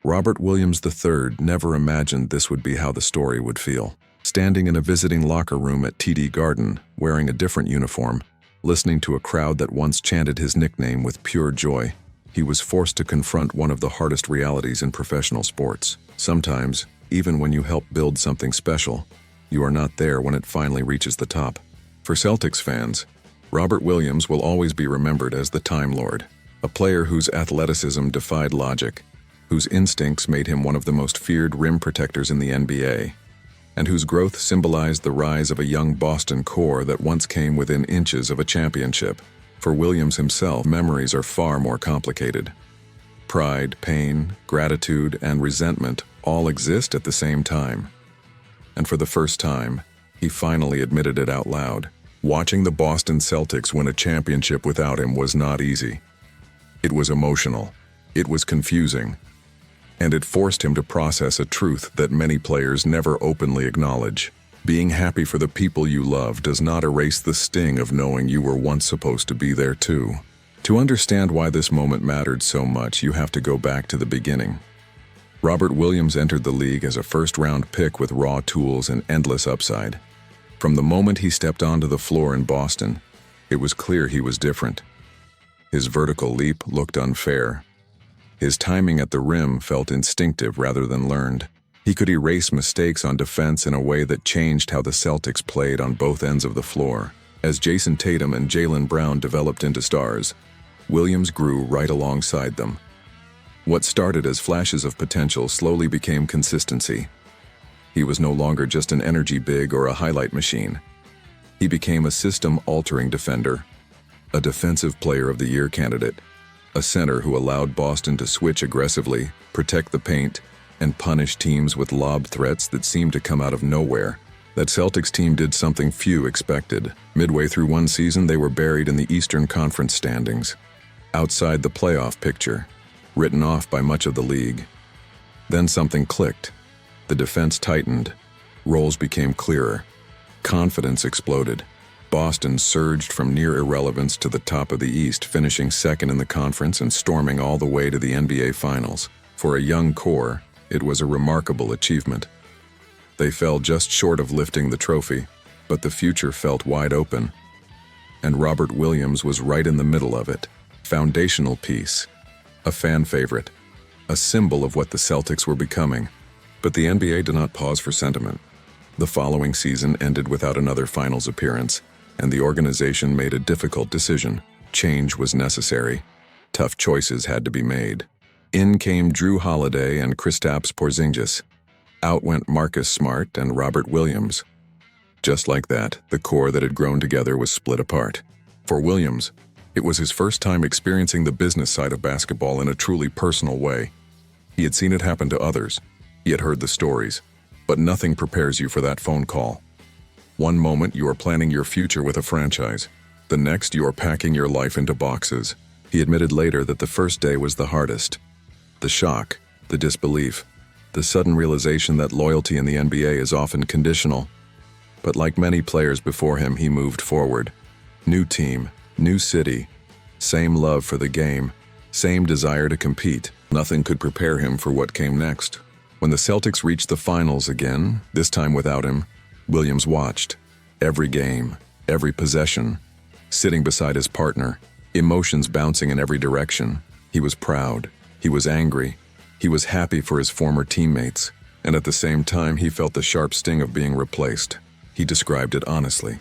Robert Williams III never imagined this would be how the story would feel. Standing in a visiting locker room at TD Garden, wearing a different uniform, listening to a crowd that once chanted his nickname with pure joy, he was forced to confront one of the hardest realities in professional sports. Sometimes, even when you help build something special, you are not there when it finally reaches the top. For Celtics fans, Robert Williams will always be remembered as the Time Lord, a player whose athleticism defied logic, whose instincts made him one of the most feared rim protectors in the NBA, and whose growth symbolized the rise of a young Boston core that once came within inches of a championship. For Williams himself, memories are far more complicated. Pride, pain, gratitude, and resentment all exist at the same time. And for the first time, he finally admitted it out loud. Watching the Boston Celtics win a championship without him was not easy. It was emotional, it was confusing, and it forced him to process a truth that many players never openly acknowledge. Being happy for the people you love does not erase the sting of knowing you were once supposed to be there too. To understand why this moment mattered so much, you have to go back to the beginning. Robert Williams entered the league as a first-round pick with raw tools and endless upside. From the moment he stepped onto the floor in Boston, it was clear he was different. His vertical leap looked unfair. His timing at the rim felt instinctive rather than learned. He could erase mistakes on defense in a way that changed how the Celtics played on both ends of the floor. As Jayson Tatum and Jaylen Brown developed into stars, Williams grew right alongside them. What started as flashes of potential slowly became consistency. He was no longer just an energy big or a highlight machine. He became a system-altering defender, a defensive player of the year candidate, a center who allowed Boston to switch aggressively, protect the paint, and punish teams with lob threats that seemed to come out of nowhere. That Celtics team did something few expected. Midway through one season, they were buried in the Eastern Conference standings, outside the playoff picture, written off by much of the league. Then something clicked. The defense tightened. Roles became clearer. Confidence exploded. Boston surged from near irrelevance to the top of the East, finishing second in the conference and storming all the way to the NBA Finals. For a young core, it was a remarkable achievement. They fell just short of lifting the trophy, but the future felt wide open. And Robert Williams was right in the middle of it. Foundational piece, a fan favorite, a symbol of what the Celtics were becoming. But the NBA did not pause for sentiment. The following season ended without another finals appearance, and the organization made a difficult decision. Change was necessary. Tough choices had to be made. In came Drew Holiday and Kristaps Porzingis. Out went Marcus Smart and Robert Williams. Just like that, the core that had grown together was split apart. For Williams, it was his first time experiencing the business side of basketball in a truly personal way. He had seen it happen to others. He had heard the stories. But nothing prepares you for that phone call. One moment you are planning your future with a franchise. The next you are packing your life into boxes. He admitted later that the first day was the hardest. The shock, the disbelief, the sudden realization that loyalty in the NBA is often conditional. But like many players before him, he moved forward. New team, new city, same love for the game, same desire to compete. Nothing could prepare him for what came next. When the Celtics reached the finals again, this time without him, Williams watched. Every game, every possession, sitting beside his partner, emotions bouncing in every direction. He was proud. He was angry. He was happy for his former teammates. And at the same time, he felt the sharp sting of being replaced. He described it honestly.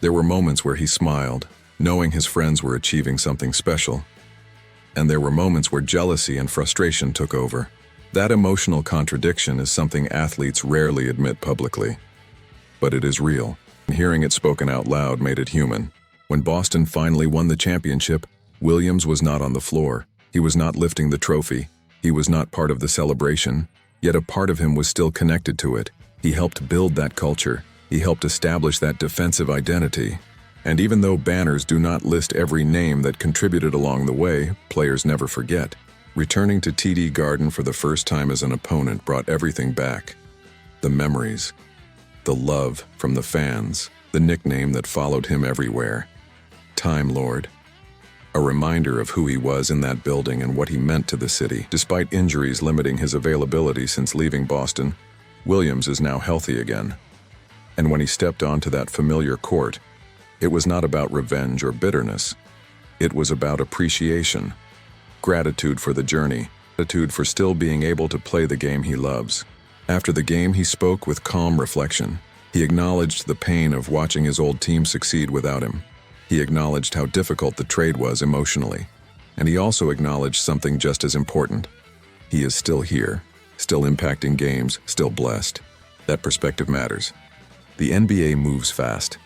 There were moments where he smiled, knowing his friends were achieving something special. And there were moments where jealousy and frustration took over. That emotional contradiction is something athletes rarely admit publicly. But it is real. Hearing it spoken out loud made it human. When Boston finally won the championship, Williams was not on the floor. He was not lifting the trophy. He was not part of the celebration, yet a part of him was still connected to it. He helped build that culture. He helped establish that defensive identity. And even though banners do not list every name that contributed along the way, players never forget. Returning to TD Garden for the first time as an opponent brought everything back. The memories, the love from the fans, the nickname that followed him everywhere. Time Lord. a reminder of who he was in that building and what he meant to the city. Despite injuries limiting his availability since leaving Boston, Williams is now healthy again. And when he stepped onto that familiar court, it was not about revenge or bitterness. It was about appreciation, gratitude for the journey, gratitude for still being able to play the game he loves. After the game, he spoke with calm reflection. He acknowledged the pain of watching his old team succeed without him. He acknowledged how difficult the trade was emotionally. And he also acknowledged something just as important. He is still here, still impacting games, still blessed. That perspective matters. The NBA moves fast.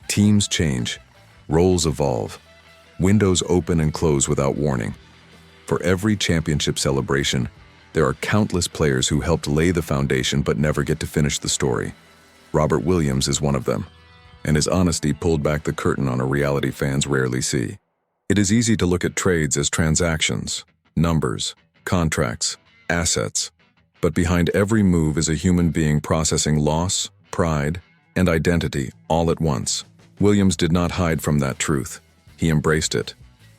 Teams change. Roles evolve. Windows open and close without warning. For every championship celebration, there are countless players who helped lay the foundation but never get to finish the story. Robert Williams is one of them, and his honesty pulled back the curtain on a reality fans rarely see. It is easy to look at trades as transactions, numbers, contracts, assets, but behind every move is a human being processing loss, pride, and identity all at once. Williams did not hide from that truth. He embraced it.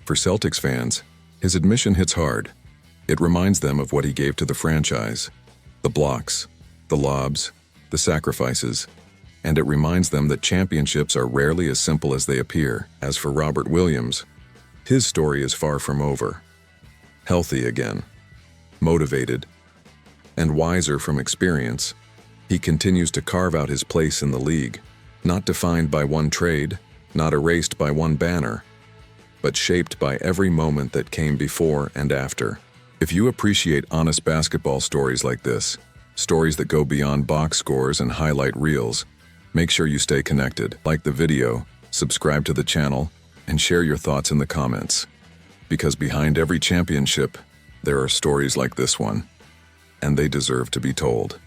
For Celtics fans, his admission hits hard. It reminds them of what he gave to the franchise, the blocks, the lobs, the sacrifices, and it reminds them that championships are rarely as simple as they appear. As for Robert Williams, his story is far from over. Healthy again, motivated, and wiser from experience, he continues to carve out his place in the league, not defined by one trade, not erased by one banner, but shaped by every moment that came before and after. If you appreciate honest basketball stories like this, stories that go beyond box scores and highlight reels, make sure you stay connected. Like the video, subscribe to the channel, and share your thoughts in the comments. Because behind every championship, there are stories like this one, and they deserve to be told.